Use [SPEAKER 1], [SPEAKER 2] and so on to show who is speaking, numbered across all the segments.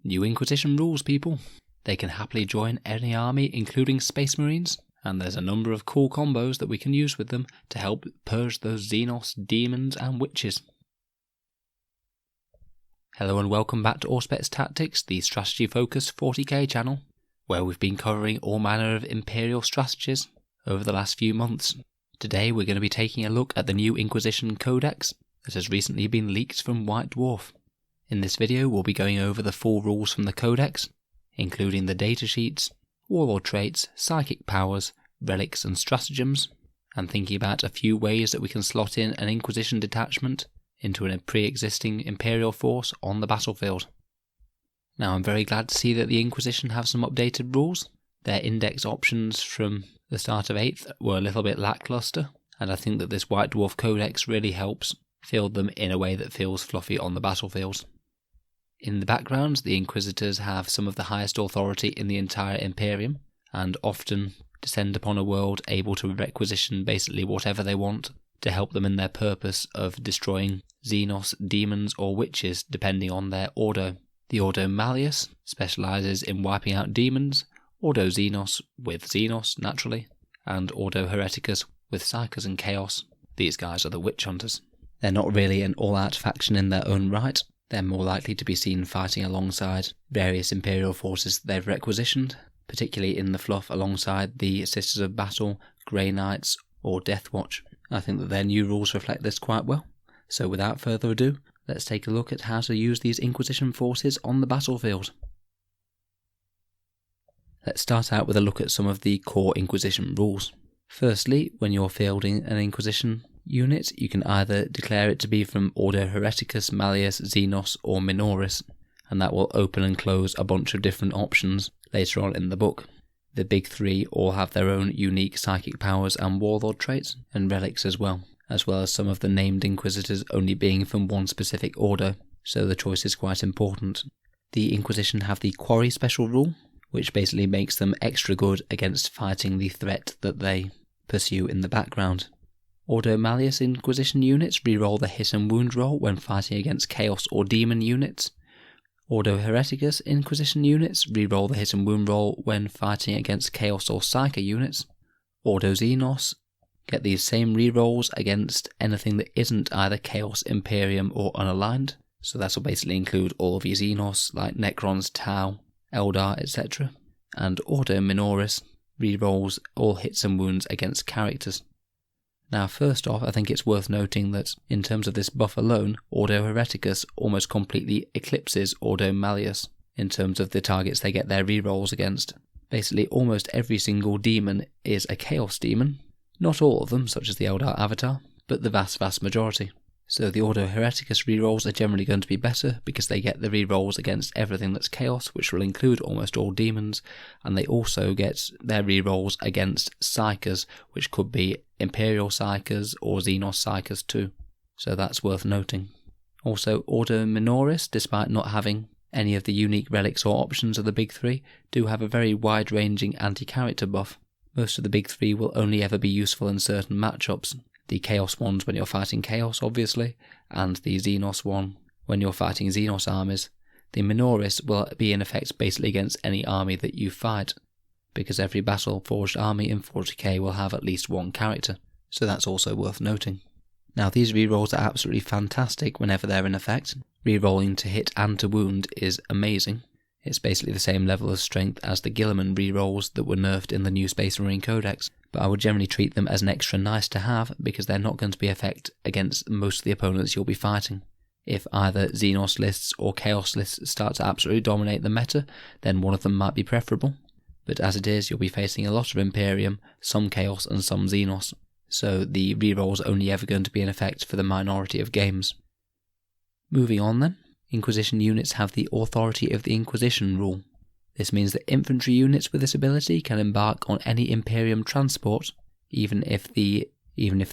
[SPEAKER 1] New Inquisition rules, people. They can happily join any army, including Space Marines, and there's a number of cool combos that we can use with them to help purge those Xenos, demons and witches. Hello and welcome back to Auspex Tactics, the strategy-focused 40k channel, where we've been covering all manner of Imperial strategies over the last few months. Today we're going to be taking a look at the new Inquisition Codex that has recently been leaked from White Dwarf. In this video we'll be going over the full rules from the Codex, including the datasheets, warlord traits, psychic powers, relics and stratagems, and thinking about a few ways that we can slot in an Inquisition detachment into a pre-existing Imperial force on the battlefield. Now I'm very glad to see that the Inquisition have some updated rules. Their index options from the start of 8th were a little bit lackluster, and I think that this White Dwarf Codex really helps fill them in a way that feels fluffy on the battlefield. In the background, the Inquisitors have some of the highest authority in the entire Imperium, and often descend upon a world able to requisition basically whatever they want to help them in their purpose of destroying Xenos, demons or witches depending on their Ordo. The Ordo Malleus specialises in wiping out demons, Ordo Xenos with Xenos naturally, and Ordo Hereticus with Psychers and Chaos. These guys are the witch hunters. They're not really an all-out faction in their own right. They're more likely to be seen fighting alongside various Imperial forces that they've requisitioned, particularly in the fluff alongside the Sisters of Battle, Grey Knights or Death Watch. I think that their new rules reflect this quite well. So without further ado, let's take a look at how to use these Inquisition forces on the battlefield. Let's start out with a look at some of the core Inquisition rules. Firstly, when you're fielding an Inquisition unit, you can either declare it to be from Ordo Hereticus, Malleus, Xenos or Minoris, and that will open and close a bunch of different options later on in the book. The big three all have their own unique psychic powers and warlord traits, and relics as well as some of the named Inquisitors only being from one specific order, so the choice is quite important. The Inquisition have the Quarry special rule, which basically makes them extra good against fighting the threat that they pursue in the background. Ordo Malleus Inquisition units reroll the hit and wound roll when fighting against Chaos or Demon units. Ordo Hereticus Inquisition units reroll the hit and wound roll when fighting against Chaos or Psyker units. Ordo Xenos get these same rerolls against anything that isn't either Chaos, Imperium or unaligned, so that will basically include all of your Xenos like Necrons, Tau, Eldar, etc. And Ordo Minoris rerolls all hits and wounds against characters. Now first off, I think it's worth noting that in terms of this buff alone, Ordo Hereticus almost completely eclipses Ordo Malleus in terms of the targets they get their rerolls against. Basically almost every single demon is a Chaos demon. Not all of them, such as the Eldar Avatar, but the vast majority. So the Ordo Hereticus rerolls are generally going to be better because they get the rerolls against everything that's Chaos, which will include almost all demons, and they also get their rerolls against Psychers, which could be Imperial Psychers or Xenos Psychers too. So that's worth noting. Also, Ordo Minoris, despite not having any of the unique relics or options of the big three, do have a very wide-ranging anti-character buff. Most of the big three will only ever be useful in certain matchups. The Chaos ones when you're fighting Chaos, obviously, and the Xenos one when you're fighting Xenos armies. The Minoris will be in effect basically against any army that you fight, because every battle-forged army in 40k will have at least one character, so that's also worth noting. Now these rerolls are absolutely fantastic whenever they're in effect. Rerolling to hit and to wound is amazing. It's basically the same level of strength as the Guilliman rerolls that were nerfed in the new Space Marine Codex, but I would generally treat them as an extra nice to have because they're not going to be effect against most of the opponents you'll be fighting. If either Xenos lists or Chaos lists start to absolutely dominate the meta, then one of them might be preferable, but as it is you'll be facing a lot of Imperium, some Chaos and some Xenos, so the rerolls are only ever going to be in effect for the minority of games. Moving on then. Inquisition units have the Authority of the Inquisition rule. This means that infantry units with this ability can embark on any Imperium transport, even if the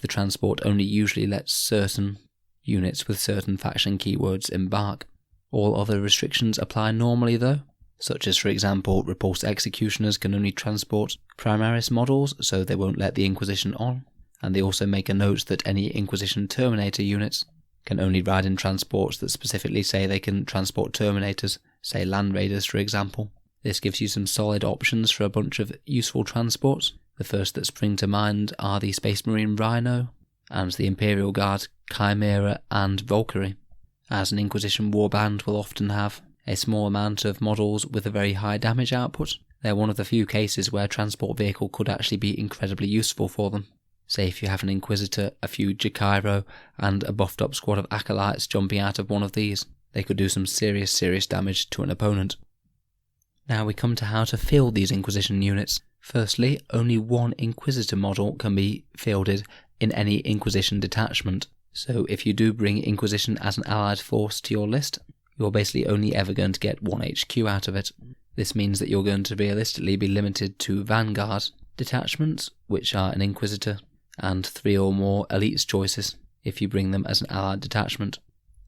[SPEAKER 1] transport only usually lets certain units with certain faction keywords embark. All other restrictions apply normally though, such as for example Repulsed Executioners can only transport Primaris models, so they won't let the Inquisition on, and they also make a note that any Inquisition Terminator units can only ride in transports that specifically say they can transport Terminators, say land raiders for example. This gives you some solid options for a bunch of useful transports. The first that spring to mind are the Space Marine Rhino, and the Imperial Guard Chimera and Valkyrie. As an Inquisition warband will often have a small amount of models with a very high damage output, they're one of the few cases where a transport vehicle could actually be incredibly useful for them. Say if you have an Inquisitor, a few Jacairo, and a buffed up squad of Acolytes jumping out of one of these, they could do some serious damage to an opponent. Now we come to how to field these Inquisition units. Firstly, only one Inquisitor model can be fielded in any Inquisition detachment. So if you do bring Inquisition as an allied force to your list, you're basically only ever going to get one HQ out of it. This means that you're going to realistically be limited to Vanguard detachments, which are an Inquisitor, and 3 or more Elites choices if you bring them as an allied detachment.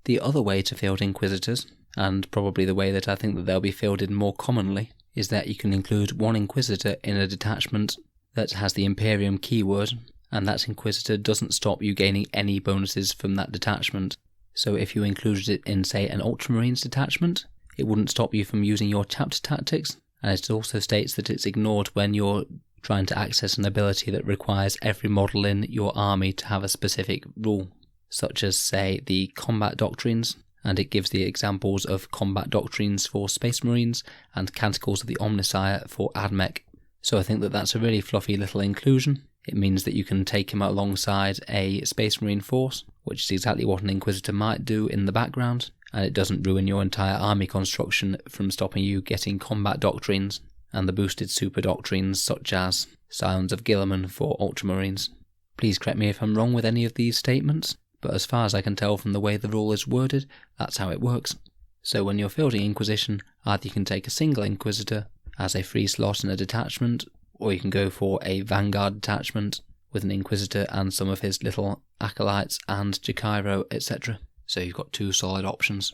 [SPEAKER 1] The other way to field Inquisitors, and probably the way that I think that they'll be fielded more commonly, is that you can include one Inquisitor in a detachment that has the Imperium keyword, and that Inquisitor doesn't stop you gaining any bonuses from that detachment. So if you included it in, say, an Ultramarines detachment, it wouldn't stop you from using your chapter tactics, and it also states that it's ignored when you're trying to access an ability that requires every model in your army to have a specific rule, such as, say, the combat doctrines, and it gives the examples of combat doctrines for Space Marines and Canticles of the Omnissiah for AdMech. So I think that that's a really fluffy little inclusion. It means that you can take him alongside a Space Marine force, which is exactly what an Inquisitor might do in the background, and it doesn't ruin your entire army construction from stopping you getting combat doctrines and the boosted super doctrines such as Scions of Guilliman for Ultramarines. Please correct me if I'm wrong with any of these statements, but as far as I can tell from the way the rule is worded, that's how it works. So when you're fielding Inquisition, either you can take a single Inquisitor as a free slot in a detachment, or you can go for a Vanguard detachment with an Inquisitor and some of his little Acolytes and Jacairo, etc. So you've got 2 solid options.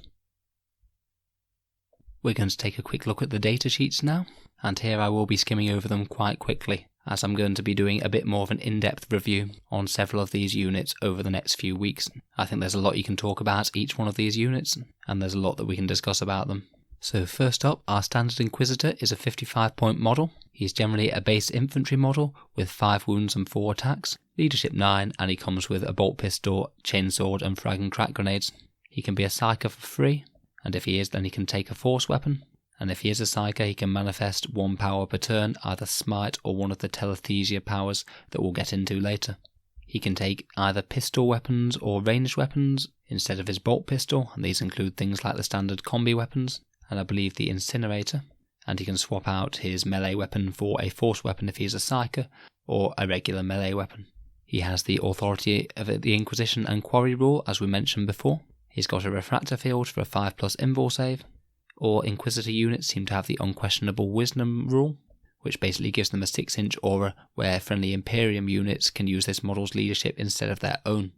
[SPEAKER 1] We're going to take a quick look at the data sheets now, and here I will be skimming over them quite quickly, as I'm going to be doing a bit more of an in-depth review on several of these units over the next few weeks. I think there's a lot you can talk about each one of these units, and there's a lot that we can discuss about them. So first up, our standard Inquisitor is a 55-point model. He's generally a base infantry model with 5 wounds and 4 attacks, leadership 9, and he comes with a bolt pistol, chainsword and frag and crack grenades. He can be a Psyker for free, and if he is, then he can take a force weapon. And if he is a Psyker, he can manifest 1 power per turn, either Smite or one of the telesthesia powers that we'll get into later. He can take either pistol weapons or ranged weapons instead of his bolt pistol, and these include things like the standard combi weapons, and I believe the Incinerator, and he can swap out his melee weapon for a force weapon if he's a Psyker, or a regular melee weapon. He has the Authority of the Inquisition and Quarry rule, as we mentioned before. He's got a Refractor field for a 5+ invul save. All Inquisitor units seem to have the Unquestionable Wisdom rule, which basically gives them a 6-inch aura where friendly Imperium units can use this model's leadership instead of their own.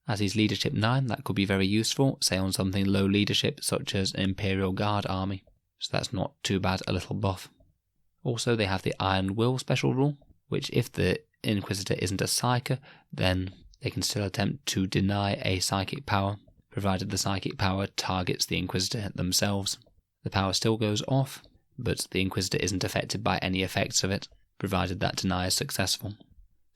[SPEAKER 1] As he's leadership 9, that could be very useful, say on something low leadership such as an Imperial Guard army, so that's not too bad a little buff. Also they have the Iron Will special rule, which if the Inquisitor isn't a Psyker, then they can still attempt to deny a psychic power, provided the psychic power targets the Inquisitor themselves. The power still goes off, but the Inquisitor isn't affected by any effects of it, provided that deny is successful.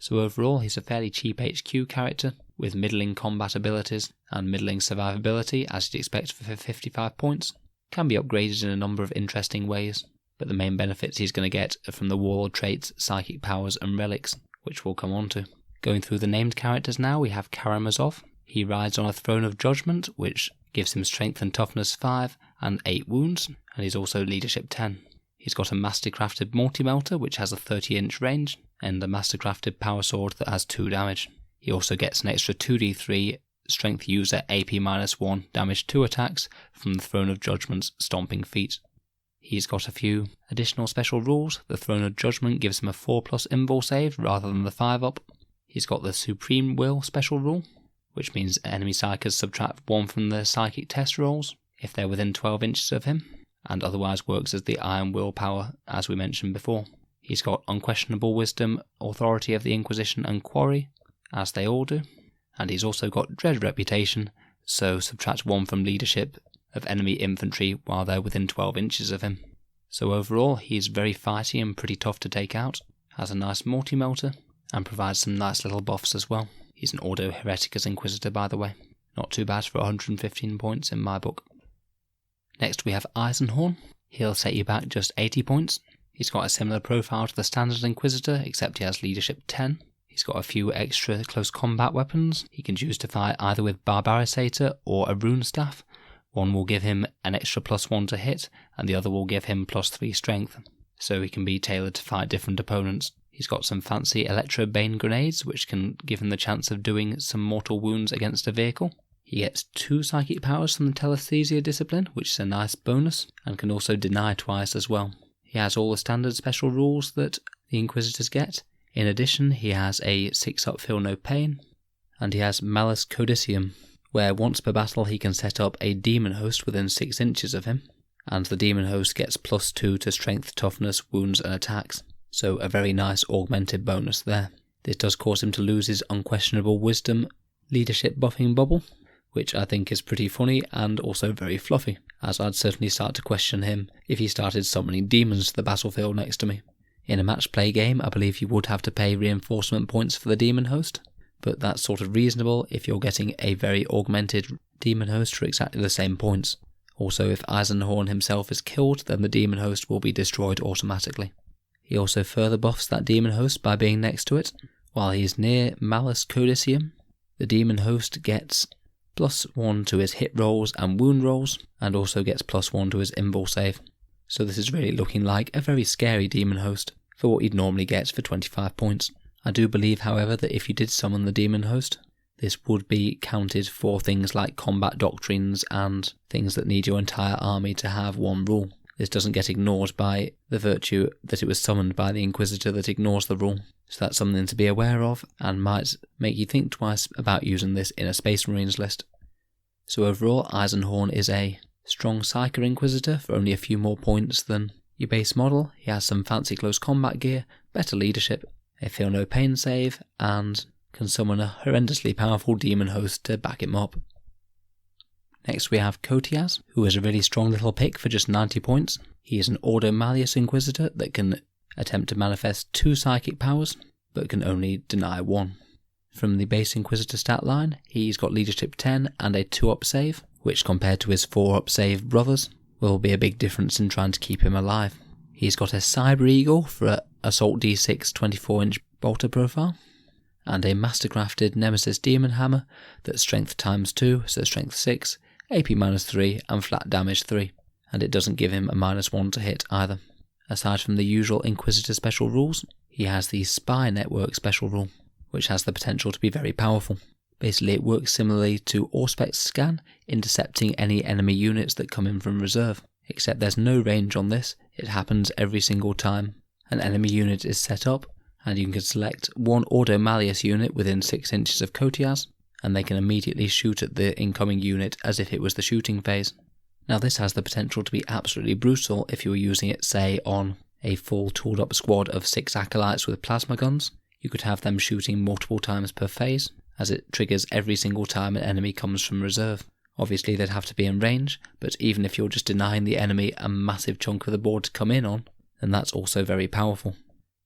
[SPEAKER 1] So overall he's a fairly cheap HQ character, with middling combat abilities and middling survivability as you'd expect for 55 points. Can be upgraded in a number of interesting ways, but the main benefits he's going to get are from the warlord traits, psychic powers and relics, which we'll come on to. Going through the named characters now, we have Karamazov. He rides on a Throne of Judgment, which gives him strength and toughness 5 and 8 wounds, and he's also leadership 10. He's got a mastercrafted multi-melter which has a 30-inch range, and a mastercrafted power sword that has 2 damage. He also gets an extra 2d3 strength user AP-1 damage 2 attacks from the Throne of Judgment's Stomping Feet. He's got a few additional special rules. The Throne of Judgment gives him a 4+ invul save rather than the 5-up. He's got the Supreme Will special rule, which means enemy Psykers subtract 1 from the psychic test rolls if they're within 12 inches of him, and otherwise works as the Iron Willpower as we mentioned before. He's got Unquestionable Wisdom, Authority of the Inquisition and Quarry, as they all do, and he's also got Dread Reputation, so subtract 1 from leadership of enemy infantry while they're within 12 inches of him. So overall, he's very fighty and pretty tough to take out, has a nice multi-melter, and provides some nice little buffs as well. He's an Ordo Hereticus Inquisitor, by the way. Not too bad for 115 points in my book. Next we have Eisenhorn. He'll set you back just 80 points. He's got a similar profile to the standard Inquisitor, except he has leadership 10. He's got a few extra close combat weapons he can choose to fight either with Barbarisator or a Rune Staff. One will give him an extra +1 to hit, and the other will give him +3 strength, so he can be tailored to fight different opponents. He's got some fancy Electro-Bane grenades, which can give him the chance of doing some mortal wounds against a vehicle. He gets 2 psychic powers from the telesthesia discipline, which is a nice bonus, and can also deny twice as well. He has all the standard special rules that the Inquisitors get. In addition, he has a 6-up Feel No Pain, and he has Malus Codicium, where once per battle he can set up a demon host within 6 inches of him, and the demon host gets +2 to strength, toughness, wounds and attacks, so a very nice augmented bonus there. This does cause him to lose his unquestionable wisdom leadership buffing bubble, which I think is pretty funny and also very fluffy, as I'd certainly start to question him if he started summoning demons to the battlefield next to me. In a match play game, I believe you would have to pay reinforcement points for the demon host, but that's sort of reasonable if you're getting a very augmented demon host for exactly the same points. Also, if Eisenhorn himself is killed, then the demon host will be destroyed automatically. He also further buffs that demon host by being next to it. While he is near Malus Codicium, the demon host gets +1 to his hit rolls and wound rolls, and also gets +1 to his invul save. So this is really looking like a very scary demon host for what you'd normally get for 25 points. I do believe, however, that if you did summon the demon host, this would be counted for things like combat doctrines and things that need your entire army to have one rule. This doesn't get ignored by the virtue that it was summoned by the Inquisitor that ignores the rule. So that's something to be aware of, and might make you think twice about using this in a Space Marines list. So overall, Eisenhorn is a strong Psyker Inquisitor for only a few more points than your base model. He has some fancy close combat gear, better leadership, a Feel No Pain save, and can summon a horrendously powerful demon host to back him up. Next we have Kotias, who is a really strong little pick for just 90 points. He is an Ordo Malleus Inquisitor that can attempt to manifest 2 psychic powers, but can only deny 1. From the base Inquisitor stat line, he's got leadership 10 and a 2-up save, which compared to his 4-up save brothers, will be a big difference in trying to keep him alive. He's got a Cyber Eagle for a Assault D6 24-inch bolter profile, and a mastercrafted Nemesis Demon Hammer that's strength ×2, so strength 6, AP -3 and flat damage 3, and it doesn't give him a -1 to hit either. Aside from the usual Inquisitor special rules, he has the Spy Network special rule, which has the potential to be very powerful. Basically it works similarly to Auspex scan, intercepting any enemy units that come in from reserve, except there's no range on this. It happens every single time an enemy unit is set up, and you can select one Ordo Malleus unit within 6 inches of Kotias, and they can immediately shoot at the incoming unit as if it was the shooting phase. Now this has the potential to be absolutely brutal if you were using it, say, on a full tooled up squad of 6 acolytes with plasma guns. You could have them shooting multiple times per phase, as it triggers every single time an enemy comes from reserve. Obviously they'd have to be in range, but even if you're just denying the enemy a massive chunk of the board to come in on, then that's also very powerful.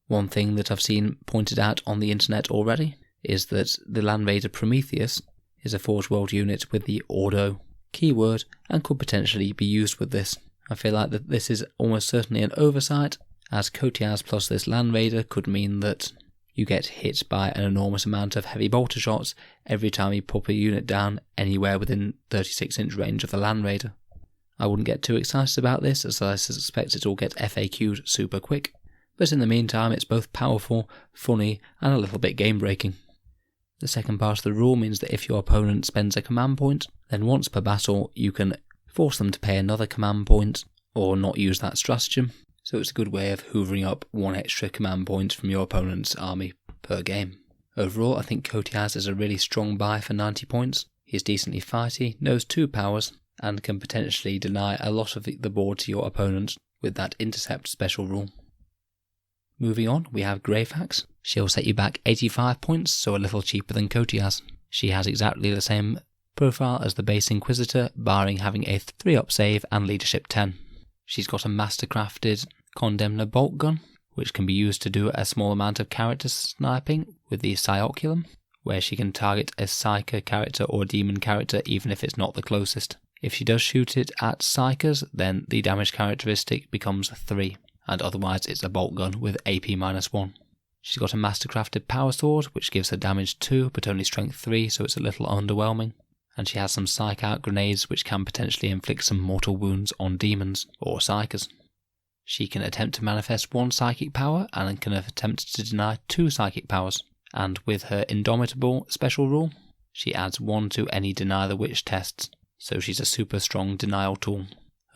[SPEAKER 1] One thing that I've seen pointed out on the internet already is that the Land Raider Prometheus is a Forge World unit with the Ordo keyword and could potentially be used with this. I feel like that this is almost certainly an oversight, as Kotias plus this Land Raider could mean that you get hit by an enormous amount of heavy bolter shots every time you pop a unit down anywhere within 36-inch range of the Land Raider. I wouldn't get too excited about this, as I suspect it'll get FAQ'd super quick, but in the meantime it's both powerful, funny, and a little bit game-breaking. The second part of the rule means that if your opponent spends a command point, then once per battle you can force them to pay another command point, or not use that stratagem, so it's a good way of hoovering up 1 extra command point from your opponent's army per game. Overall, I think Kotias is a really strong buy for 90 points. He's decently fighty, knows 2 powers, and can potentially deny a lot of the board to your opponent with that intercept special rule. Moving on, we have Greyfax. She'll set you back 85 points, so a little cheaper than Kotias. She has exactly the same Profile as the base Inquisitor, barring having a 3-up save and leadership 10. She's got a mastercrafted Condemner bolt gun, which can be used to do a small amount of character sniping with the Psyoculum, where she can target a Psyker character or demon character even if it's not the closest. If she does shoot it at Psykers, then the damage characteristic becomes 3, and otherwise it's a bolt gun with AP -1. She's got a mastercrafted power sword, which gives her damage 2 but only strength 3, so it's a little underwhelming. And she has some Psych Out grenades which can potentially inflict some mortal wounds on demons or Psykers. She can attempt to manifest 1 psychic power and can attempt to deny 2 psychic powers. And with her Indomitable special rule, she adds 1 to any Deny the Witch tests, so she's a super strong denial tool.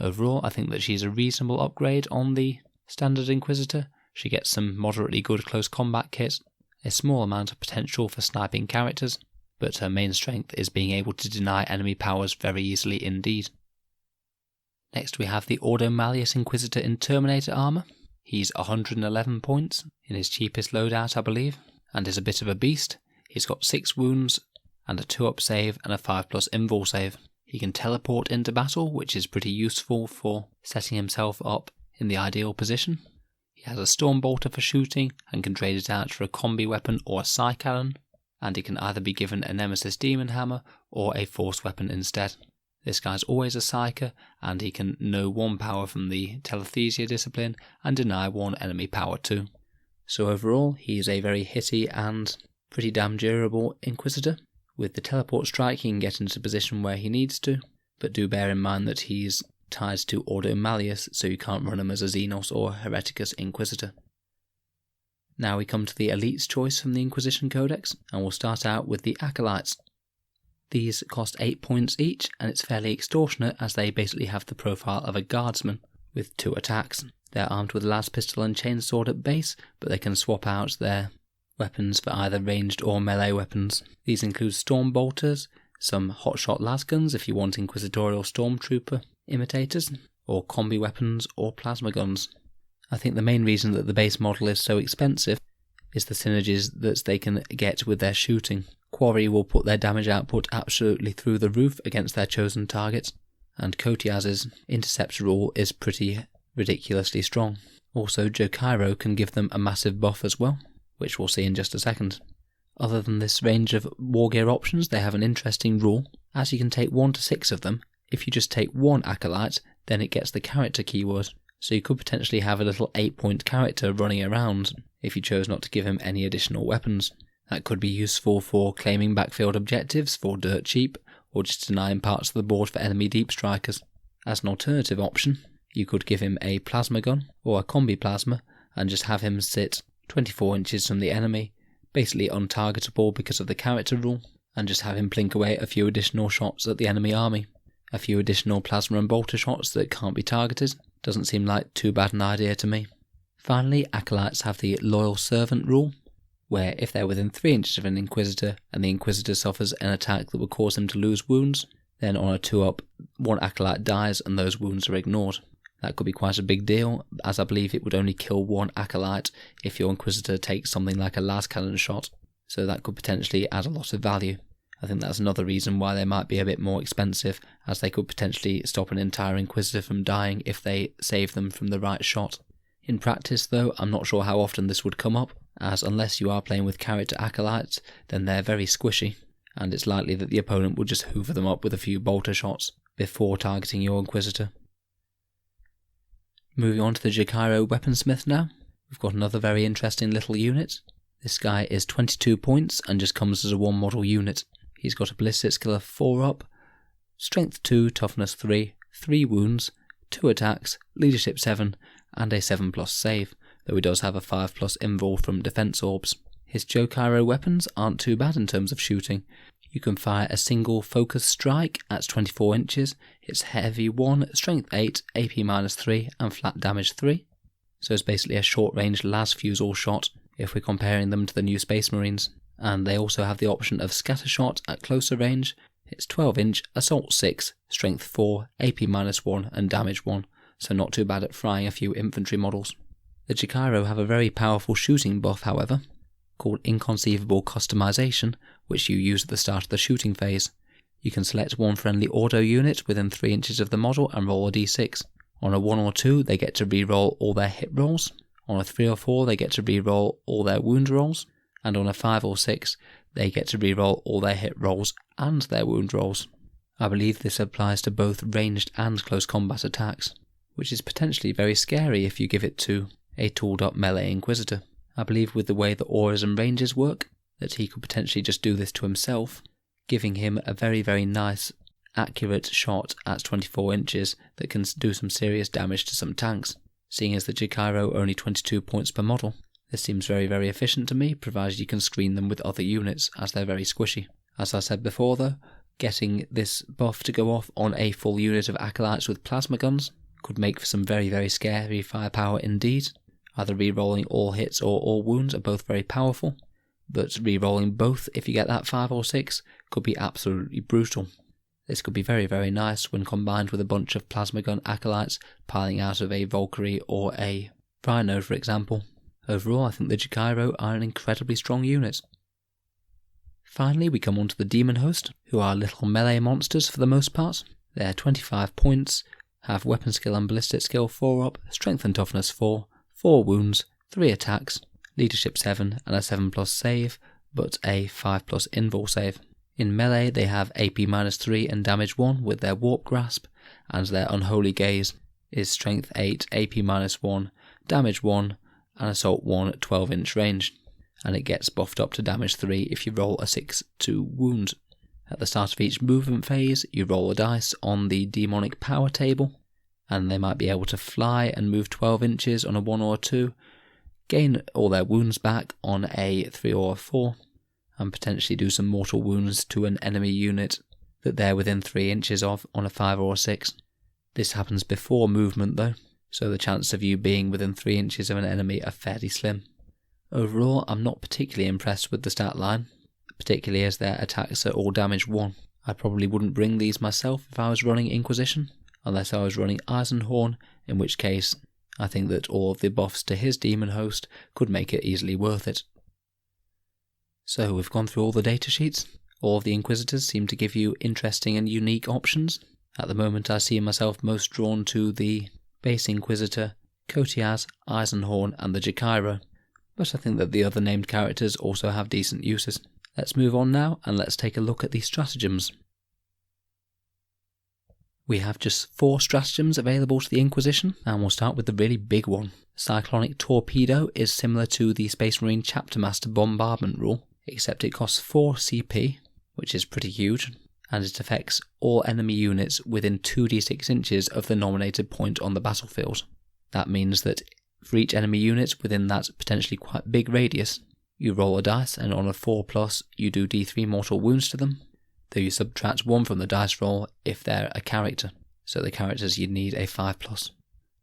[SPEAKER 1] Overall, I think that she's a reasonable upgrade on the standard Inquisitor. She gets some moderately good close combat kits, a small amount of potential for sniping characters, but her main strength is being able to deny enemy powers very easily indeed. Next we have the Ordo Malleus Inquisitor in Terminator armour. He's 111 points, in his cheapest loadout I believe, and is a bit of a beast. He's got 6 wounds, and a 2-up save and a 5+ invul save. He can teleport into battle, which is pretty useful for setting himself up in the ideal position. He has a Storm Bolter for shooting, and can trade it out for a combi weapon or a Psy Cannon, and he can either be given a Nemesis Demon Hammer or a Force weapon instead. This guy's always a Psyker, and he can know 1 power from the Telesthesia discipline and deny 1 enemy power too. So overall, he is a very hitty and pretty damn durable Inquisitor. With the Teleport Strike he can get into a position where he needs to, but do bear in mind that he's tied to Ordo Malleus, so you can't run him as a Xenos or Hereticus Inquisitor. Now we come to the Elite's choice from the Inquisition Codex, and we'll start out with the Acolytes. These cost 8 points each, and it's fairly extortionate as they basically have the profile of a guardsman, with 2 attacks. They're armed with las pistol and chainsword at base, but they can swap out their weapons for either ranged or melee weapons. These include Storm Bolters, some hotshot lasguns if you want Inquisitorial Stormtrooper imitators, or combi weapons or plasma guns. I think the main reason that the base model is so expensive is the synergies that they can get with their shooting. Quarry will put their damage output absolutely through the roof against their chosen targets, and Kotiaz's intercept rule is pretty ridiculously strong. Also, Jokairo can give them a massive buff as well, which we'll see in just a second. Other than this range of war gear options, they have an interesting rule, as you can take 1 to 6 of them. If you just take 1 Acolyte, then it gets the character keyword, so you could potentially have a little 8-point character running around if you chose not to give him any additional weapons. That could be useful for claiming backfield objectives for dirt cheap, or just denying parts of the board for enemy deep strikers. As an alternative option, you could give him a plasma gun, or a combi plasma, and just have him sit 24 inches from the enemy, basically untargetable because of the character rule, and just have him plink away a few additional shots at the enemy army. A few additional plasma and bolter shots that can't be targeted doesn't seem like too bad an idea to me. Finally, Acolytes have the Loyal Servant rule, where if they're within 3 inches of an Inquisitor and the Inquisitor suffers an attack that would cause him to lose wounds, then on a 2-up, 1 Acolyte dies and those wounds are ignored. That could be quite a big deal, as I believe it would only kill 1 Acolyte if your Inquisitor takes something like a las cannon shot, so that could potentially add a lot of value. I think that's another reason why they might be a bit more expensive, as they could potentially stop an entire Inquisitor from dying if they save them from the right shot. In practice though, I'm not sure how often this would come up, as unless you are playing with character Acolytes, then they're very squishy, and it's likely that the opponent will just hoover them up with a few bolter shots before targeting your Inquisitor. Moving on to the Jokairo Weaponsmith now, we've got another very interesting little unit. This guy is 22 points and just comes as a 1 model unit. He's got a ballistic skill of 4 up, strength 2, toughness 3, 3 wounds, 2 attacks, leadership 7, and a 7+ save, though he does have a 5+ invul from defense orbs. His Jokairo weapons aren't too bad in terms of shooting. You can fire a single focus strike at 24 inches, it's heavy 1, strength 8, AP -3, and flat damage 3. So it's basically a short range las fusel shot if we're comparing them to the new Space Marines. And they also have the option of scattershot at closer range. It's 12 inch, assault 6, strength 4, AP -1 and damage 1, so not too bad at frying a few infantry models. The Jokairo have a very powerful shooting buff however, called Inconceivable Customization, which you use at the start of the shooting phase. You can select one friendly Ordo unit within 3 inches of the model and roll a d6. On a 1 or 2, they get to reroll all their hit rolls. On a 3 or 4, they get to reroll all their wound rolls. And on a 5 or 6, they get to reroll all their hit rolls and their wound rolls. I believe this applies to both ranged and close combat attacks, which is potentially very scary if you give it to a tooled up melee Inquisitor. I believe with the way the auras and ranges work, that he could potentially just do this to himself, giving him a very, very nice, accurate shot at 24 inches that can do some serious damage to some tanks. Seeing as the Jikairo only 22 points per model, this seems very, very efficient to me, provided you can screen them with other units, as they're very squishy. As I said before though, getting this buff to go off on a full unit of Acolytes with plasma guns could make for some very, very scary firepower indeed. Either re-rolling all hits or all wounds are both very powerful, but re-rolling both if you get that 5 or 6 could be absolutely brutal. This could be very, very nice when combined with a bunch of plasma gun Acolytes piling out of a Valkyrie or a Rhino for example. Overall, I think the Jikairo are an incredibly strong unit. Finally, we come on to the Demon Host, who are little melee monsters for the most part. They're 25 points, have weapon skill and ballistic skill 4 up, strength and toughness 4, 4 wounds, 3 attacks, leadership 7 and a 7+ save, but a 5+ invul save. In melee, they have AP -3 and damage 1 with their Warp Grasp, and their Unholy Gaze is strength 8, AP -1, damage 1, and assault 1 at 12-inch range, and it gets buffed up to damage 3 if you roll a 6 to wound. At the start of each movement phase, you roll a dice on the demonic power table, and they might be able to fly and move 12 inches on a 1 or 2, gain all their wounds back on a 3 or a 4, and potentially do some mortal wounds to an enemy unit that they're within 3 inches of on a 5 or a 6. This happens before movement though, so the chance of you being within 3 inches of an enemy are fairly slim. Overall, I'm not particularly impressed with the stat line, particularly as their attacks are all damage 1. I probably wouldn't bring these myself if I was running Inquisition, unless I was running Eisenhorn, in which case I think that all of the buffs to his Demon Host could make it easily worth it. So we've gone through all the datasheets. All of the Inquisitors seem to give you interesting and unique options. At the moment I see myself most drawn to the base Inquisitor, Kotiaz, Eisenhorn and the Jikairo, but I think that the other named characters also have decent uses. Let's move on now and let's take a look at the stratagems. We have just 4 stratagems available to the Inquisition, and we'll start with the really big one. Cyclonic Torpedo is similar to the Space Marine Chapter Master Bombardment rule, except it costs 4 CP, which is pretty huge, and it affects all enemy units within 2d6 inches of the nominated point on the battlefield. That means that for each enemy unit within that potentially quite big radius, you roll a dice, and on a 4+, you do d3 mortal wounds to them, though you subtract 1 from the dice roll if they're a character, so the characters you'd need a 5+.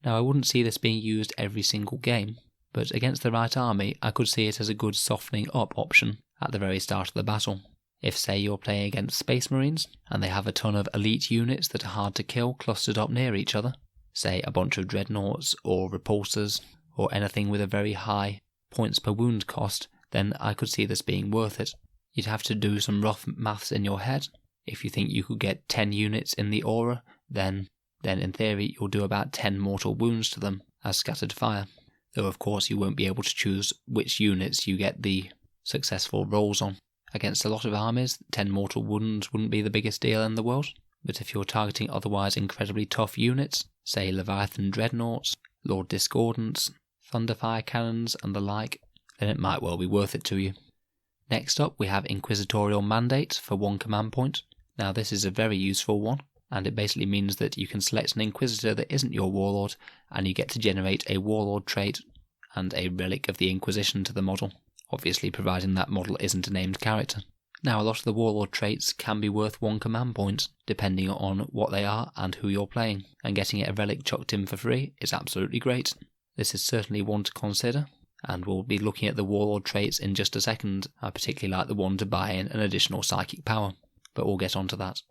[SPEAKER 1] Now I wouldn't see this being used every single game, but against the right army I could see it as a good softening up option at the very start of the battle. If say you're playing against Space Marines, and they have a ton of elite units that are hard to kill clustered up near each other, say a bunch of Dreadnoughts or Repulsors, or anything with a very high points per wound cost, then I could see this being worth it. You'd have to do some rough maths in your head. If you think you could get 10 units in the aura, then in theory you'll do about 10 mortal wounds to them as scattered fire. Though of course you won't be able to choose which units you get the successful rolls on. Against a lot of armies, 10 mortal wounds wouldn't be the biggest deal in the world, but if you're targeting otherwise incredibly tough units, say Leviathan Dreadnoughts, Lord Discordants, Thunderfire Cannons and the like, then it might well be worth it to you. Next up we have Inquisitorial Mandate for 1 command point. Now this is a very useful one, and it basically means that you can select an Inquisitor that isn't your warlord, and you get to generate a warlord trait and a relic of the Inquisition to the model, obviously providing that model isn't a named character. Now a lot of the warlord traits can be worth 1 command point, depending on what they are and who you're playing, and getting a relic chucked in for free is absolutely great. This is certainly one to consider, and we'll be looking at the warlord traits in just a second. I particularly like the one to buy in an additional psychic power, but we'll get onto that.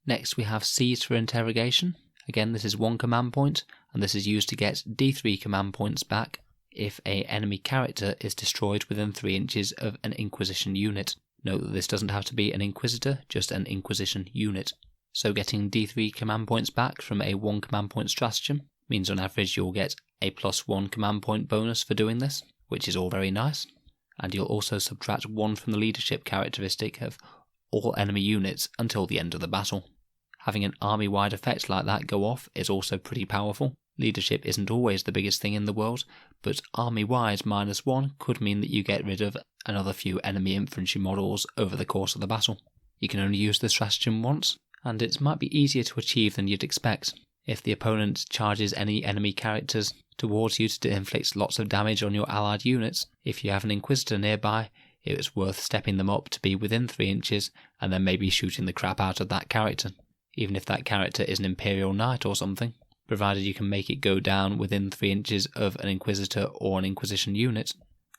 [SPEAKER 1] Next we have Seize for Interrogation. Again, this is 1 command point, and this is used to get D3 command points back if an enemy character is destroyed within 3 inches of an Inquisition unit. Note that this doesn't have to be an Inquisitor, just an Inquisition unit. So getting D3 command points back from a 1 command point stratagem means on average you'll get a +1 command point bonus for doing this, which is all very nice. And you'll also subtract 1 from the leadership characteristic of all enemy units until the end of the battle. Having an army-wide effect like that go off is also pretty powerful. Leadership isn't always the biggest thing in the world, but army-wide -1 could mean that you get rid of another few enemy infantry models over the course of the battle. You can only use the stratagem once, and it might be easier to achieve than you'd expect. If the opponent charges any enemy characters towards you to inflict lots of damage on your allied units, if you have an Inquisitor nearby, it's worth stepping them up to be within 3 inches and then maybe shooting the crap out of that character, even if that character is an Imperial Knight or something, provided you can make it go down within 3 inches of an Inquisitor or an Inquisition unit.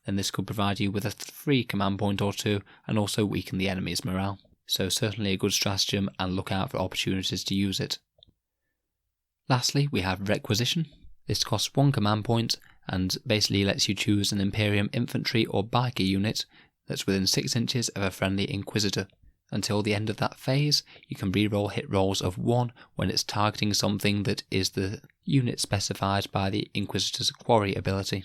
[SPEAKER 1] Then this could provide you with a free command point or 2 and also weaken the enemy's morale. So certainly a good stratagem, and look out for opportunities to use it. Lastly, we have Requisition. This costs 1 command point and basically lets you choose an Imperium infantry or biker unit that's within 6 inches of a friendly Inquisitor. Until the end of that phase, you can reroll hit rolls of 1 when it's targeting something that is the unit specified by the Inquisitor's Quarry ability.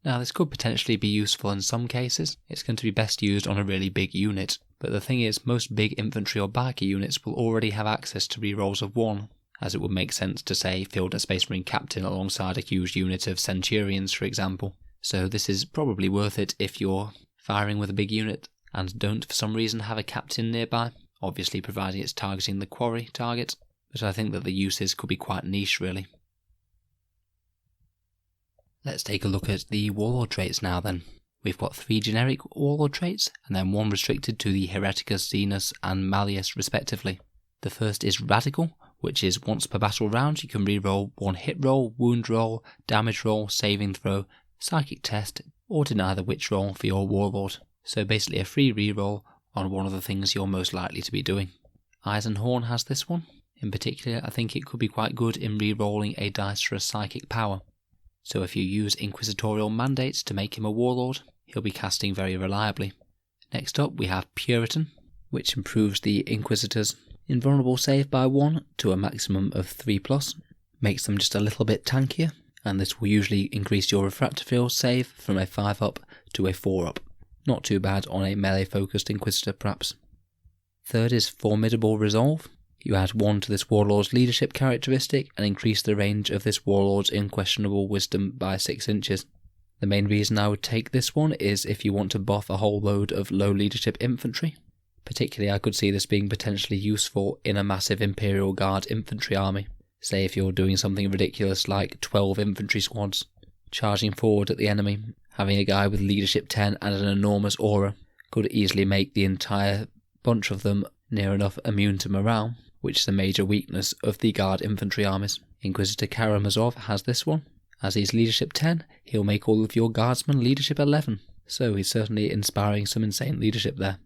[SPEAKER 1] Now this could potentially be useful in some cases. It's going to be best used on a really big unit, but the thing is most big infantry or biker units will already have access to rerolls of 1, as it would make sense to say field a Space Marine captain alongside a huge unit of Centurions for example. So this is probably worth it if you're firing with a big unit and don't for some reason have a captain nearby, obviously providing it's targeting the quarry target, but I think that the uses could be quite niche really. Let's take a look at the warlord traits now then. We've got 3 generic warlord traits, and then 1 restricted to the Hereticus, Zenus and Malleus respectively. The first is Radical, which is once per battle round you can reroll 1 hit roll, wound roll, damage roll, saving throw, psychic test, or deny the witch roll for your warlord. So basically a free reroll on one of the things you're most likely to be doing. Eisenhorn has this one. In particular, I think it could be quite good in rerolling a dice for a psychic power. So if you use Inquisitorial mandates to make him a warlord, he'll be casting very reliably. Next up we have Puritan, which improves the Inquisitor's invulnerable save by 1 to a maximum of 3+, makes them just a little bit tankier, and this will usually increase your refractor field save from a 5 up to a 4 up. Not too bad on a melee focused Inquisitor perhaps. Third is Formidable Resolve. You add 1 to this warlord's leadership characteristic and increase the range of this warlord's unquestionable wisdom by 6 inches. The main reason I would take this one is if you want to buff a whole load of low leadership infantry. Particularly I could see this being potentially useful in a massive Imperial Guard infantry army. Say if you're doing something ridiculous like 12 infantry squads, charging forward at the enemy, having a guy with leadership 10 and an enormous aura could easily make the entire bunch of them near enough immune to morale, which is a major weakness of the Guard infantry armies. Inquisitor Karamazov has this one. As he's leadership 10, he'll make all of your guardsmen leadership 11, so he's certainly inspiring some insane leadership there.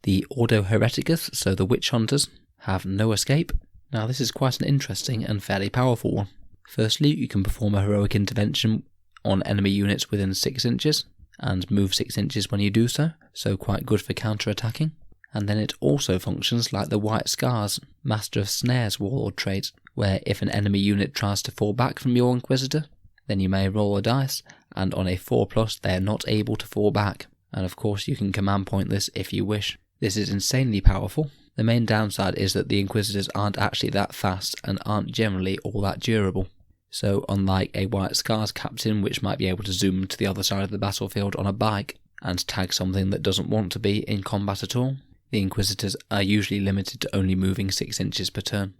[SPEAKER 1] The Ordo Hereticus, so the Witch Hunters, have no escape. Now this is quite an interesting and fairly powerful one. Firstly, you can perform a heroic intervention on enemy units within 6 inches, and move 6 inches when you do so, so quite good for counter-attacking. And then it also functions like the White Scars, Master of Snares warlord trait, where if an enemy unit tries to fall back from your Inquisitor, then you may roll a dice, and on a 4+, they are not able to fall back. And of course you can command point this if you wish. This is insanely powerful. The main downside is that the Inquisitors aren't actually that fast and aren't generally all that durable. So unlike a White Scars captain which might be able to zoom to the other side of the battlefield on a bike and tag something that doesn't want to be in combat at all, the Inquisitors are usually limited to only moving 6 inches per turn.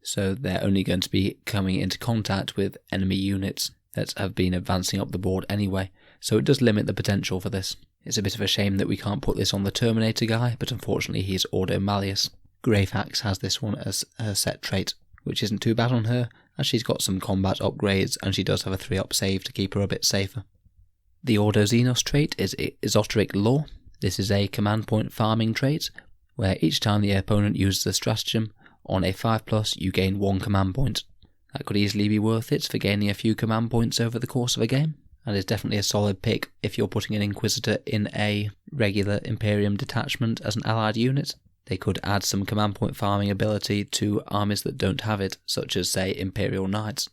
[SPEAKER 1] So they're only going to be coming into contact with enemy units that have been advancing up the board anyway, so it does limit the potential for this. It's a bit of a shame that we can't put this on the Terminator guy, but unfortunately he's Ordo Malleus. Graveaxe has this one as her set trait, which isn't too bad on her, as she's got some combat upgrades and she does have a 3-up save to keep her a bit safer. The Ordo Xenos trait is Esoteric Lore. This is a command point farming trait, where each time the opponent uses a stratagem, on a 5+, you gain 1 command point. That could easily be worth it for gaining a few command points over the course of a game. and is definitely a solid pick if you're putting an Inquisitor in a regular Imperium detachment as an allied unit. They could add some command point farming ability to armies that don't have it, such as, say, Imperial Knights.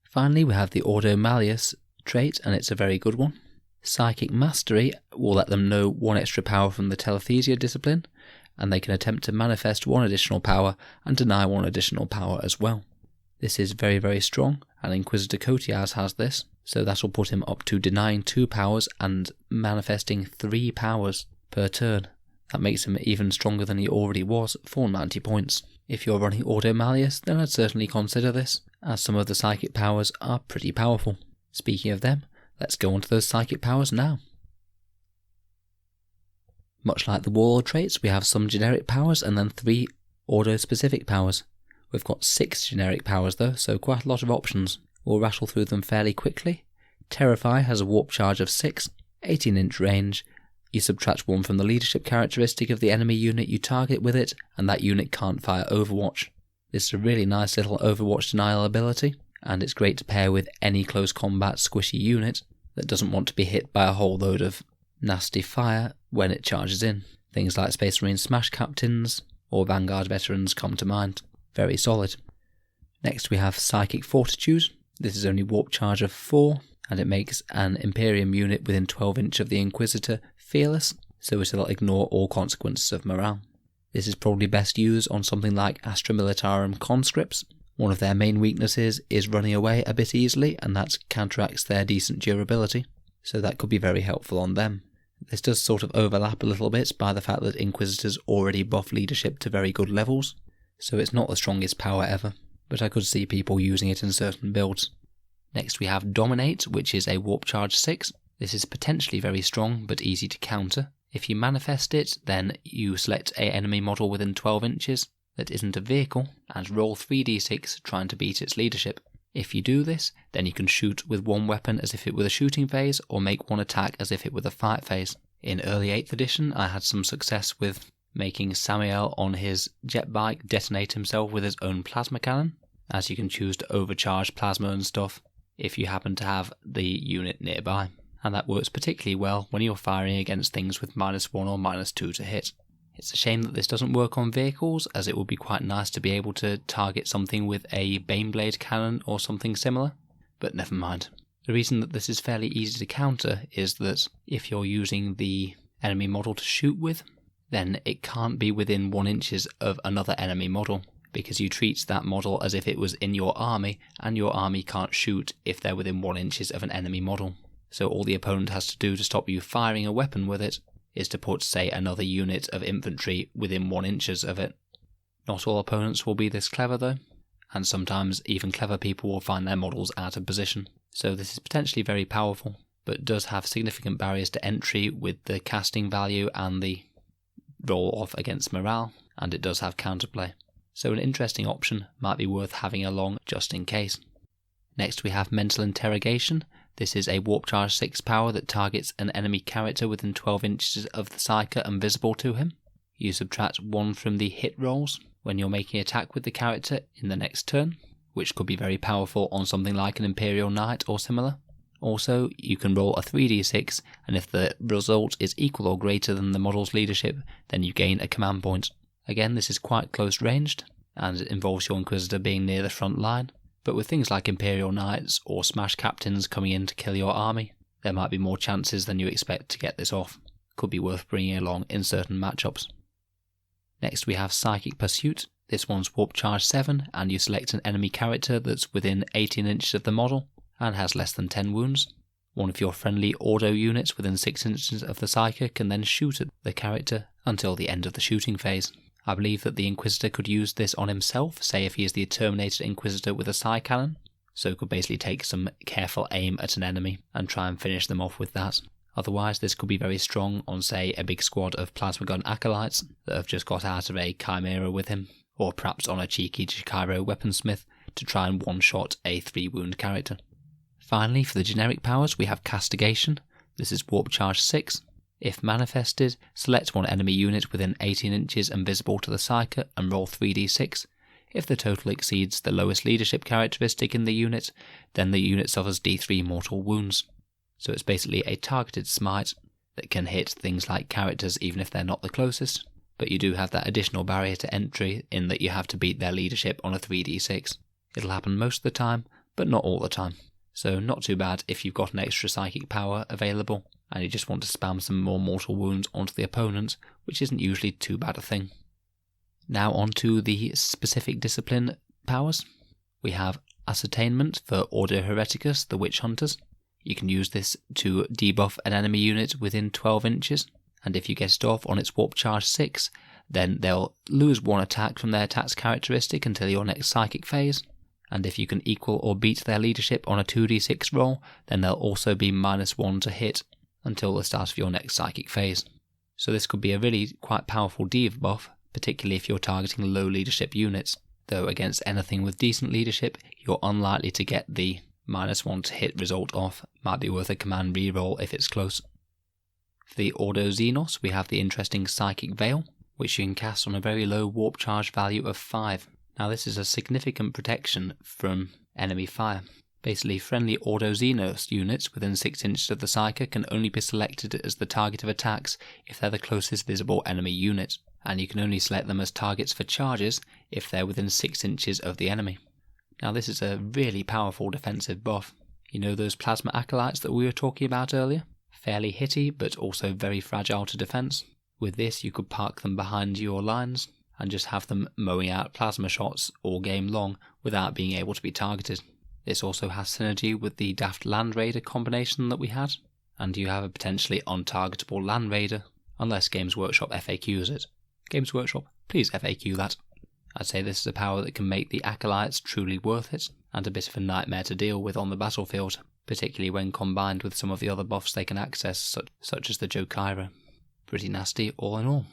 [SPEAKER 1] Finally, we have the Ordo Malleus trait, and it's a very good one. Psychic Mastery will let them know 1 extra power from the telesthesia discipline, and they can attempt to manifest 1 additional power and deny 1 additional power as well. This is very, very strong, and Inquisitor Cotias has this, so that will put him up to denying 2 powers and manifesting 3 powers per turn. That makes him even stronger than he already was for 90 points. If you're running Ordo Malleus, then I'd certainly consider this, as some of the psychic powers are pretty powerful. Speaking of them, let's go on to those psychic powers now. Much like the warlord traits, we have some generic powers and then 3 Ordo-specific powers. We've got 6 generic powers though, so quite a lot of options. We'll rattle through them fairly quickly. Terrify has a warp charge of 6, 18-inch range. You subtract 1 from the leadership characteristic of the enemy unit you target with it, and that unit can't fire Overwatch. This is a really nice little Overwatch denial ability, and it's great to pair with any close combat squishy unit that doesn't want to be hit by a whole load of nasty fire when it charges in. Things like Space Marine Smash Captains or Vanguard Veterans come to mind. Very solid. Next we have Psychic Fortitude. This is only warp charge of 4, and it makes an Imperium unit within 12 inch of the Inquisitor fearless, so it'll ignore all consequences of morale. This is probably best used on something like Astra Militarum conscripts. One of their main weaknesses is running away a bit easily, and that counteracts their decent durability, so that could be very helpful on them. This does sort of overlap a little bit by the fact that Inquisitors already buff leadership to very good levels, so it's not the strongest power ever, but I could see people using it in certain builds. Next we have Dominate, which is a warp charge 6. This is potentially very strong, but easy to counter. If you manifest it, then you select an enemy model within 12 inches that isn't a vehicle, and roll 3d6 trying to beat its leadership. If you do this, then you can shoot with 1 weapon as if it were a shooting phase, or make 1 attack as if it were a fight phase. In early 8th edition, I had some success with making Samael on his jet bike detonate himself with his own plasma cannon, as you can choose to overcharge plasma and stuff if you happen to have the unit nearby, and that works particularly well when you're firing against things with -1 or -2 to hit. It's a shame that this doesn't work on vehicles, as it would be quite nice to be able to target something with a Baneblade cannon or something similar, but never mind. The reason that this is fairly easy to counter is that if you're using the enemy model to shoot with, then it can't be within 1 inches of another enemy model, because you treat that model as if it was in your army, and your army can't shoot if they're within 1 inches of an enemy model. So all the opponent has to do to stop you firing a weapon with it is to put, say, another unit of infantry within 1 inches of it. Not all opponents will be this clever though, and sometimes even clever people will find their models out of position. So this is potentially very powerful, but does have significant barriers to entry with the casting value and the roll off against morale, and it does have counterplay. So an interesting option, might be worth having along just in case. Next we have Mental Interrogation. This is a warp charge 6 power that targets an enemy character within 12 inches of the Psyker and visible to him. You subtract 1 from the hit rolls when you're making attack with the character in the next turn, which could be very powerful on something like an Imperial Knight or similar. Also, you can roll a 3d6, and if the result is equal or greater than the model's leadership, then you gain a command point. Again, this is quite close ranged, and it involves your Inquisitor being near the front line, but with things like Imperial Knights or Smash Captains coming in to kill your army, there might be more chances than you expect to get this off. Could be worth bringing along in certain matchups. Next we have Psychic Pursuit. This one's warp charge 7, and you select an enemy character that's within 18 inches of the model and has less than 10 wounds. One of your friendly Ordo units within 6 inches of the Psyker can then shoot at the character until the end of the shooting phase. I believe that the Inquisitor could use this on himself, say if he is the Terminated Inquisitor with a Psy Cannon, so could basically take some careful aim at an enemy and try and finish them off with that. Otherwise, this could be very strong on, say, a big squad of Plasma Gun Acolytes that have just got out of a Chimera with him, or perhaps on a cheeky Chikiro Weaponsmith to try and one-shot a 3-wound character. Finally, for the generic powers, we have Castigation. This is warp charge 6. If manifested, select 1 enemy unit within 18 inches and visible to the Psyker and roll 3d6. If the total exceeds the lowest leadership characteristic in the unit, then the unit suffers d3 mortal wounds. So it's basically a targeted smite that can hit things like characters even if they're not the closest, but you do have that additional barrier to entry in that you have to beat their leadership on a 3d6. It'll happen most of the time, but not all the time. So not too bad if you've got an extra psychic power available and you just want to spam some more mortal wounds onto the opponent, which isn't usually too bad a thing. Now on to the specific discipline powers. We have Ascertainment for Ordo Hereticus, the Witch Hunters. You can use this to debuff an enemy unit within 12 inches, and if you get it off on its Warp Charge 6, then they'll lose 1 attack from their attack's characteristic until your next psychic phase, and if you can equal or beat their leadership on a 2d6 roll, then they'll also be -1 to hit until the start of your next psychic phase. So this could be a really quite powerful debuff, particularly if you're targeting low leadership units, though against anything with decent leadership, you're unlikely to get the -1 to hit result off. Might be worth a command reroll if it's close. For the Ordo Xenos, we have the interesting Psychic Veil, which you can cast on a very low warp charge value of 5. Now this is a significant protection from enemy fire. Basically, friendly Ordo Xenos units within 6 inches of the Psyker can only be selected as the target of attacks if they're the closest visible enemy unit, and you can only select them as targets for charges if they're within 6 inches of the enemy. Now this is a really powerful defensive buff. You know those plasma acolytes that we were talking about earlier? Fairly hitty, but also very fragile to defense. With this you could park them behind your lines and just have them mowing out plasma shots all game long without being able to be targeted. This also has synergy with the Daft Land Raider combination that we had, and you have a potentially untargetable Land Raider, unless Games Workshop FAQs it. Games Workshop, please FAQ that. I'd say this is a power that can make the acolytes truly worth it, and a bit of a nightmare to deal with on the battlefield, particularly when combined with some of the other buffs they can access, such as the Jokaira. Pretty nasty all in all.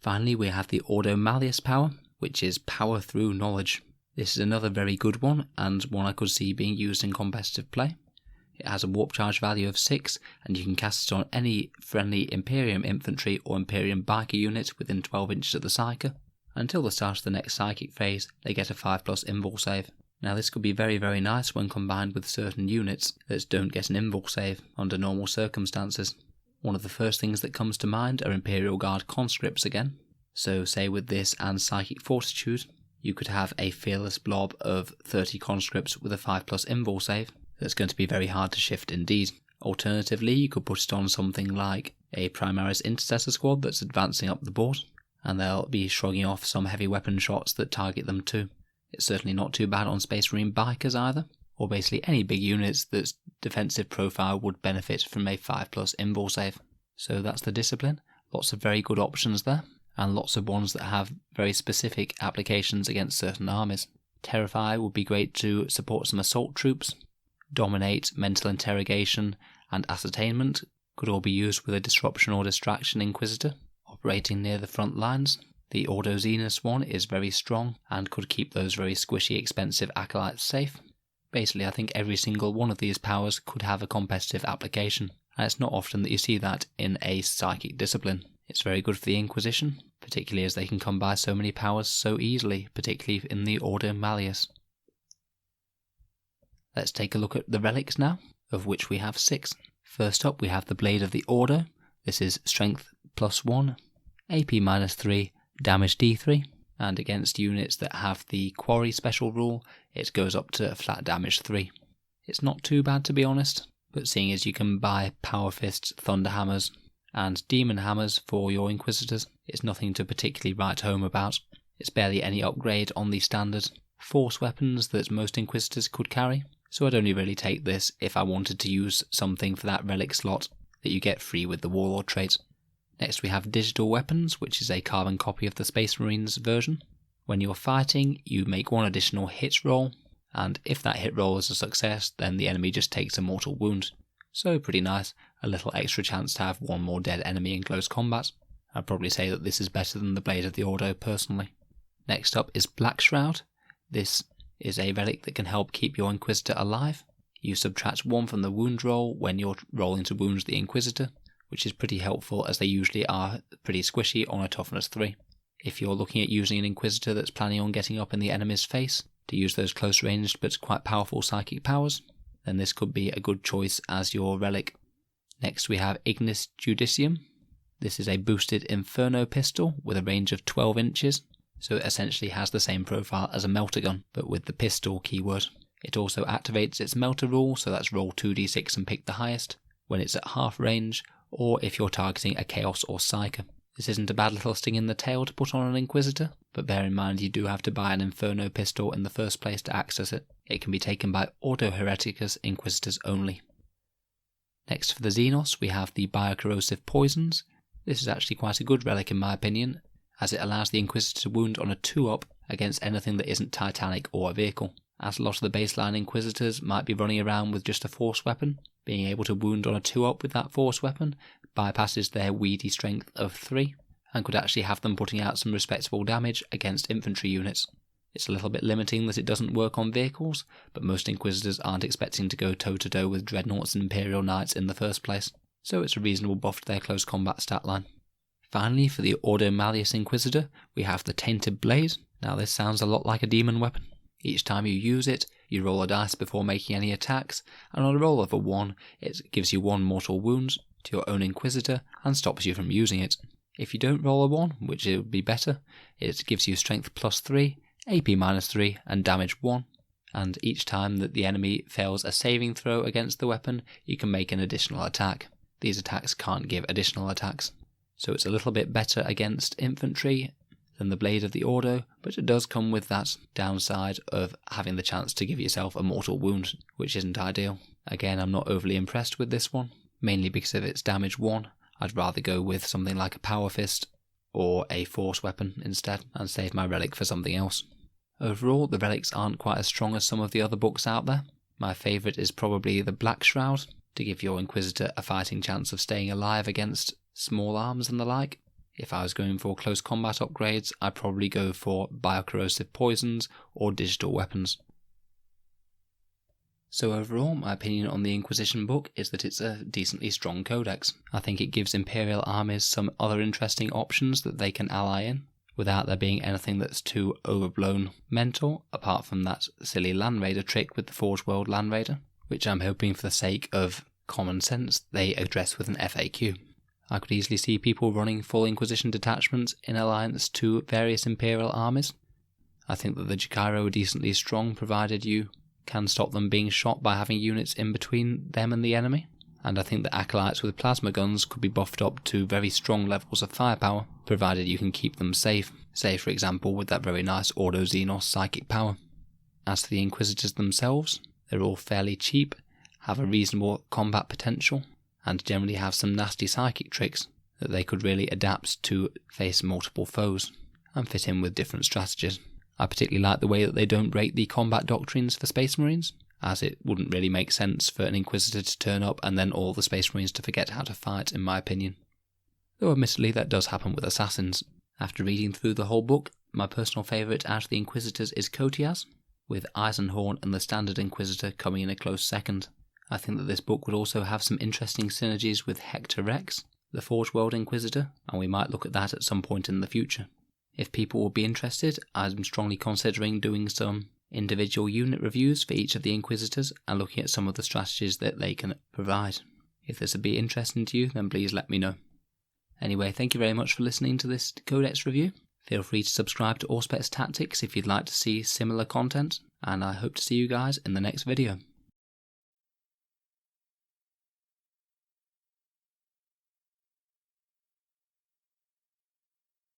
[SPEAKER 1] Finally, we have the Ordo Malleus power, which is power through knowledge. This is another very good one, and one I could see being used in competitive play. It has a warp charge value of 6, and you can cast it on any friendly Imperium infantry or Imperium biker unit within 12 inches of the Psyker. Until the start of the next psychic phase, they get a 5+ invul save. Now this could be very very nice when combined with certain units that don't get an invul save under normal circumstances. One of the first things that comes to mind are Imperial Guard conscripts again. So say with this and Psychic Fortitude, you could have a fearless blob of 30 conscripts with a 5+ invul save. That's going to be very hard to shift indeed. Alternatively, you could put it on something like a Primaris Intercessor squad that's advancing up the board, and they'll be shrugging off some heavy weapon shots that target them too. It's certainly not too bad on Space Marine bikers either, or basically any big units that's defensive profile would benefit from a 5+ invul save. So that's the discipline. Lots of very good options there, and lots of ones that have very specific applications against certain armies. Terrify would be great to support some assault troops. Dominate, Mental Interrogation, and Ascertainment could all be used with a Disruption or Distraction Inquisitor operating near the front lines. The Ordo Xenos one is very strong and could keep those very squishy, expensive acolytes safe. Basically, I think every single one of these powers could have a competitive application, and it's not often that you see that in a psychic discipline. It's very good for the Inquisition, particularly as they can come by so many powers so easily, particularly in the Ordo Malleus. Let's take a look at the relics now, of which we have 6. First up we have the Blade of the Ordo. This is Strength +1, AP -3, Damage D3, and against units that have the Quarry special rule, it goes up to flat damage 3. It's not too bad to be honest, but seeing as you can buy Power Fists, Thunder Hammers, and Demon Hammers for your Inquisitors, it's nothing to particularly write home about. It's barely any upgrade on the standard Force weapons that most Inquisitors could carry, so I'd only really take this if I wanted to use something for that relic slot that you get free with the Warlord trait. Next we have Digital Weapons, which is a carbon copy of the Space Marines version. When you're fighting, you make 1 additional hit roll, and if that hit roll is a success, then the enemy just takes a mortal wound. So pretty nice, a little extra chance to have 1 more dead enemy in close combat. I'd probably say that this is better than the Blade of the Ordo personally. Next up is Blackshroud. This is a relic that can help keep your Inquisitor alive. You subtract 1 from the wound roll when you're rolling to wound the Inquisitor, which is pretty helpful as they usually are pretty squishy on a toughness 3. If you're looking at using an Inquisitor that's planning on getting up in the enemy's face to use those close ranged but quite powerful psychic powers, then this could be a good choice as your relic. Next we have Ignis Judicum. This is a boosted Inferno pistol with a range of 12 inches, so it essentially has the same profile as a melter gun, but with the pistol keyword. It also activates its melter rule, so that's roll 2d6 and pick the highest, when it's at half range, or if you're targeting a Chaos or Psyker. This isn't a bad little sting in the tail to put on an Inquisitor, but bear in mind you do have to buy an Inferno pistol in the first place to access it. It can be taken by Ordo Hereticus Inquisitors only. Next for the Xenos we have the Corrosive Poisons. This is actually quite a good relic in my opinion, as it allows the Inquisitor to wound on a 2-up against anything that isn't Titanic or a vehicle. As a lot of the baseline Inquisitors might be running around with just a force weapon, being able to wound on a 2-up with that force weapon bypasses their weedy strength of 3, and could actually have them putting out some respectable damage against infantry units. It's a little bit limiting that it doesn't work on vehicles, but most Inquisitors aren't expecting to go toe-to-toe with Dreadnoughts and Imperial Knights in the first place, so it's a reasonable buff to their close combat stat line. Finally, for the Ordo Malleus Inquisitor, we have the Tainted Blade. Now this sounds a lot like a demon weapon. Each time you use it, you roll a dice before making any attacks, and on a roll of a 1, it gives you 1 mortal wound to your own Inquisitor and stops you from using it. If you don't roll a 1, which it would be better, it gives you strength +3, AP -3 and damage 1, and each time that the enemy fails a saving throw against the weapon, you can make an additional attack. These attacks can't give additional attacks, so it's a little bit better against infantry than the Blade of the Ordo, but it does come with that downside of having the chance to give yourself a mortal wound, which isn't ideal. Again, I'm not overly impressed with this one, mainly because of its damage 1. I'd rather go with something like a Power Fist or a Force Weapon instead, and save my relic for something else. Overall, the relics aren't quite as strong as some of the other books out there. My favourite is probably the Blackshroud, to give your Inquisitor a fighting chance of staying alive against small arms and the like. If I was going for close combat upgrades, I'd probably go for Corrosive Poisons or digital weapons. So overall, my opinion on the Inquisition book is that it's a decently strong codex. I think it gives Imperial armies some other interesting options that they can ally in, without there being anything that's too overblown mental, apart from that silly Land Raider trick with the Forge World Land Raider, which I'm hoping for the sake of common sense they address with an FAQ. I could easily see people running full Inquisition detachments in alliance to various Imperial armies. I think that the Jakairo are decently strong, provided you can stop them being shot by having units in between them and the enemy. And I think that Acolytes with plasma guns could be buffed up to very strong levels of firepower, provided you can keep them safe, say for example with that very nice Ordo Xenos psychic power. As for the Inquisitors themselves, they're all fairly cheap, have a reasonable combat potential, and generally have some nasty psychic tricks that they could really adapt to face multiple foes, and fit in with different strategies. I particularly like the way that they don't break the combat doctrines for Space Marines, as it wouldn't really make sense for an Inquisitor to turn up and then all the Space Marines to forget how to fight, in my opinion. Though admittedly that does happen with Assassins. After reading through the whole book, my personal favourite out of the Inquisitors is Kotias, with Eisenhorn and the Standard Inquisitor coming in a close second. I think that this book would also have some interesting synergies with Hector Rex, the Forge World Inquisitor, and we might look at that at some point in the future. If people would be interested, I'm strongly considering doing some individual unit reviews for each of the Inquisitors and looking at some of the strategies that they can provide. If this would be interesting to you, then please let me know. Anyway, thank you very much for listening to this Codex review. Feel free to subscribe to Auspex Tactics if you'd like to see similar content, and I hope to see you guys in the next video.